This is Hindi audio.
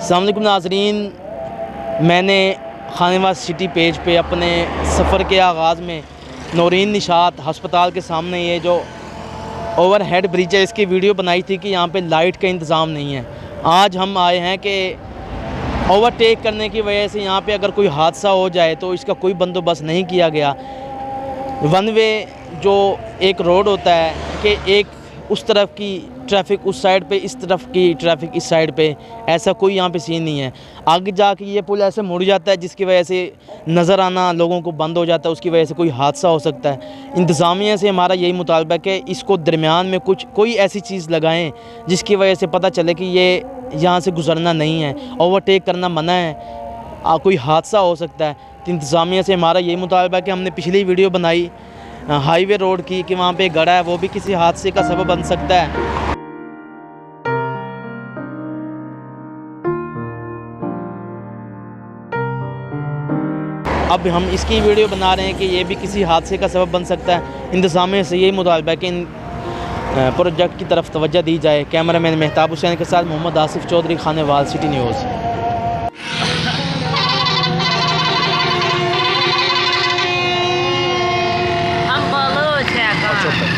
अस्सलाम वालेकुम नाज़रीन, मैंने खानेवास सिटी पेज पे अपने सफ़र के आगाज़ में नूरीन निशात हस्पताल के सामने ये जो ओवरहेड ब्रिज है इसकी वीडियो बनाई थी कि यहाँ पे लाइट का इंतज़ाम नहीं है। आज हम आए हैं कि ओवरटेक करने की वजह से यहाँ पे अगर कोई हादसा हो जाए तो इसका कोई बंदोबस्त नहीं किया गया। वन वे जो एक रोड होता है कि एक उस तरफ की ट्रैफिक उस साइड पे, इस तरफ की ट्रैफिक इस साइड पे, ऐसा कोई यहाँ पे सीन नहीं है। आगे जाके ये पुल ऐसे मुड़ जाता है जिसकी वजह से नज़र आना लोगों को बंद हो जाता है, उसकी वजह से कोई हादसा हो सकता है। इंतज़ामिया से हमारा यही मुतालबा है कि इसको दरमियान में कोई ऐसी चीज़ लगाएं जिसकी वजह से पता चले कि ये यहाँ से गुजरना नहीं है, ओवरटेक करना मना है, कोई हादसा हो सकता है। तो इंतज़ामिया से हमारा यही मुतालबा है कि हमने पिछली वीडियो बनाई हाईवे रोड की कि वहाँ पे गड़ा है, वो भी किसी हादसे का सबब बन सकता है। अब हम इसकी वीडियो बना रहे हैं कि ये भी किसी हादसे का सबब बन सकता है। इंतज़ामिया से यही मुतालबा है कि इन प्रोजेक्ट की तरफ तवज्जो दी जाए। कैमरामैन मेहताब हुसैन के साथ मोहम्मद आसिफ चौधरी, खानेवाल सिटी न्यूज़। हम बोलो